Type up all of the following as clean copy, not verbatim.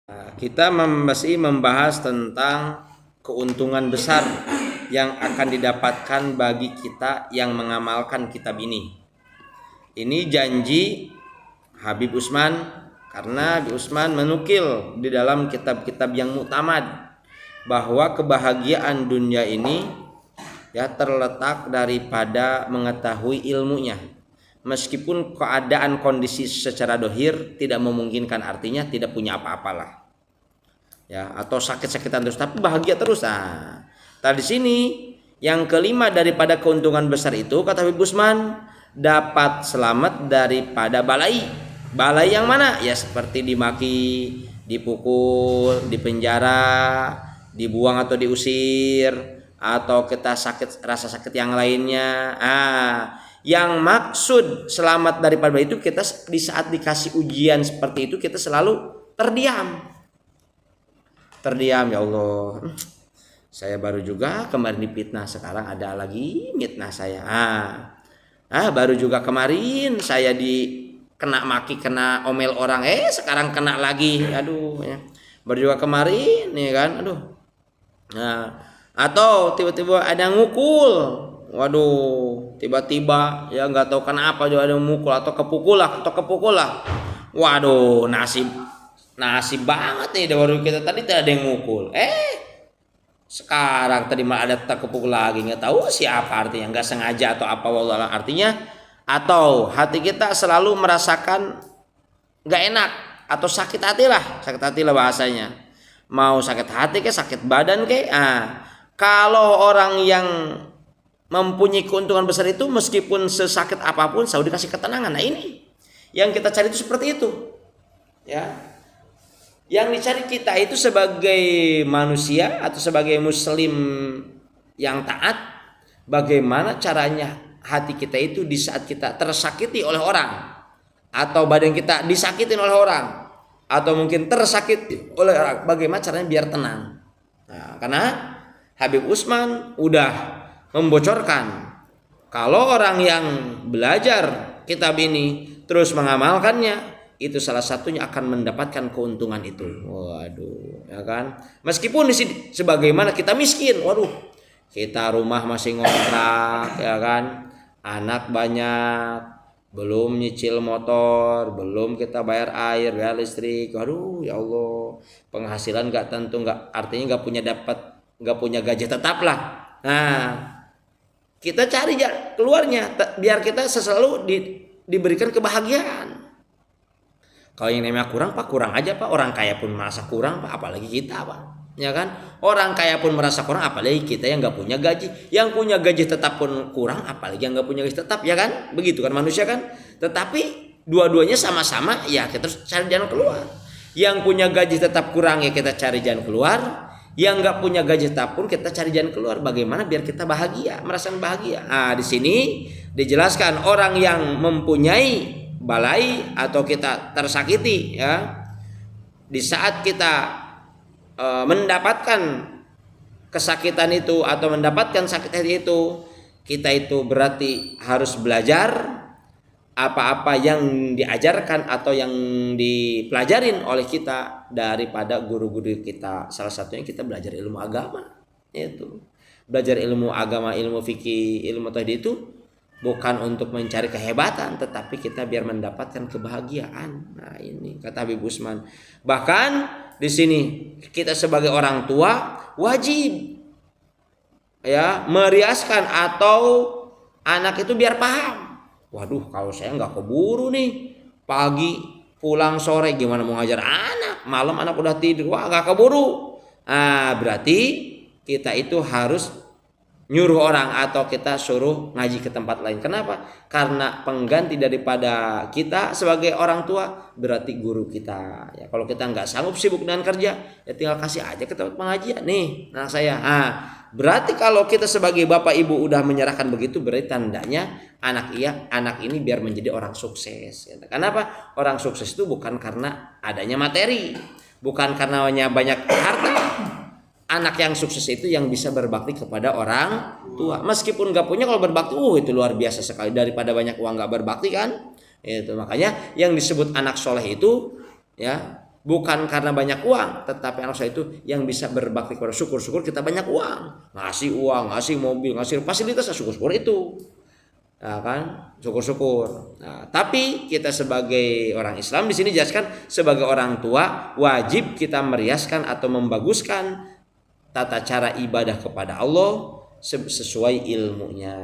Kita masih membahas tentang keuntungan besar yang akan didapatkan bagi kita yang mengamalkan kitab ini. Ini janji Habib Utsman, karena Habib Utsman menukil di dalam kitab-kitab yang muktamad bahwa kebahagiaan dunia ini terletak daripada mengetahui ilmunya. Meskipun keadaan kondisi secara dohir tidak memungkinkan, artinya tidak punya apa-apalah, atau sakit-sakitan terus, tapi bahagia terus. Tadi sini yang kelima daripada keuntungan besar itu, kata Habib Utsman, dapat selamat daripada balai. Balai yang mana? Ya seperti dimaki, dipukul, dipenjara, dibuang atau diusir, atau kita sakit, rasa sakit yang lainnya. Yang maksud selamat daripada itu, kita di saat dikasih ujian seperti itu kita selalu terdiam, ya Allah, saya baru juga kemarin dipitnah, sekarang ada lagi mitnah saya. Baru juga kemarin saya kena maki, kena omel orang, sekarang kena lagi, aduh ya. Baru juga kemarin nih kan, aduh. Atau tiba-tiba ada ngukul, waduh, tiba-tiba ya nggak tahu kenapa juga ada mukul atau kepukul lah, waduh, nasib banget nih, baru kita tadi tidak ada yang mukul, sekarang tadi malah ada terkepukul lagi, nggak tahu siapa, artinya nggak sengaja atau apa, wallah artinya. Atau hati kita selalu merasakan nggak enak atau sakit hati lah bahasanya, mau sakit hati ke sakit badan ke. Kalau orang yang mempunyai keuntungan besar itu, meskipun sesakit apapun selalu dikasih ketenangan. Nah ini yang kita cari itu seperti itu, ya. Yang dicari kita itu sebagai manusia atau sebagai muslim yang taat, bagaimana caranya hati kita itu di saat kita tersakiti oleh orang, atau badan kita disakitin oleh orang, atau mungkin tersakiti oleh orang, bagaimana caranya biar tenang. Karena Habib Utsman udah membocorkan kalau orang yang belajar kitab ini terus mengamalkannya, itu salah satunya akan mendapatkan keuntungan itu. Waduh, ya kan? Meskipun di sini sebagaimana kita miskin, waduh, kita rumah masih ngontrak, ya kan? Anak banyak, belum nyicil motor, belum kita bayar air, bayar listrik. Waduh, ya Allah, penghasilan artinya nggak punya gaji tetap lah. Kita cari keluarnya biar kita selalu diberikan kebahagiaan. Kalau yang namanya kurang, Pak, kurang aja, Pak. Orang kaya pun merasa kurang, Pak, apalagi kita, Pak. Ya kan? Orang kaya pun merasa kurang, apalagi kita yang nggak punya gaji. Yang punya gaji tetap pun kurang, apalagi yang nggak punya gaji tetap, ya kan? Begitu kan manusia kan? Tetapi dua-duanya sama-sama, ya kita harus cari jalan keluar. Yang punya gaji tetap kurang, ya kita cari jalan keluar. Yang nggak punya gaji tetap pun kita cari jalan keluar. Bagaimana biar kita bahagia, merasakan bahagia. Di sini dijelaskan orang yang mempunyai balai atau kita tersakiti, ya, di saat kita mendapatkan kesakitan itu atau mendapatkan sakit hati itu, kita itu berarti harus belajar apa-apa yang diajarkan atau yang dipelajarin oleh kita daripada guru-guru kita. Salah satunya kita belajar ilmu agama, itu belajar ilmu agama, ilmu fikih, ilmu tauhid itu bukan untuk mencari kehebatan, tetapi kita biar mendapatkan kebahagiaan. Nah ini kata Habib Utsman. Bahkan di sini kita sebagai orang tua wajib, ya, meriaskan atau anak itu biar paham. Waduh, kalau saya nggak keburu nih, pagi pulang sore gimana mau ngajar anak, malam anak udah tidur, wah nggak keburu. Berarti kita itu harus nyuruh orang atau kita suruh ngaji ke tempat lain. Kenapa? Karena pengganti daripada kita sebagai orang tua berarti guru kita. Ya, kalau kita nggak sanggup sibuk dengan kerja, ya tinggal kasih aja ke tempat pengajian. Nih, anak saya. Berarti kalau kita sebagai bapak ibu udah menyerahkan begitu, berarti tandanya anak ini biar menjadi orang sukses. Kenapa? Orang sukses itu bukan karena adanya materi, bukan karena banyak harta. Anak yang sukses itu yang bisa berbakti kepada orang tua. Meskipun gak punya, kalau berbakti, itu luar biasa sekali daripada banyak uang gak berbakti kan. Itu makanya yang disebut anak soleh itu, ya, Bukan karena banyak uang, tetapi anak saya itu yang bisa berbakti kepada syukur kita banyak uang, ngasih mobil, ngasih fasilitas, syukur itu. Nah, kan syukur. Nah, tapi kita sebagai orang Islam di sini jelaskan sebagai orang tua wajib kita meriaskan atau membaguskan tata cara ibadah kepada Allah sesuai ilmunya.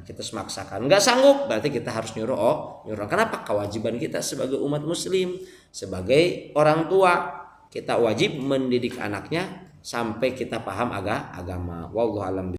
Kita semaksakan, nggak sanggup berarti kita harus nyuruh. Kenapa? Kewajiban kita sebagai umat muslim, sebagai orang tua, kita wajib mendidik anaknya sampai kita paham agama. Wallahu alam.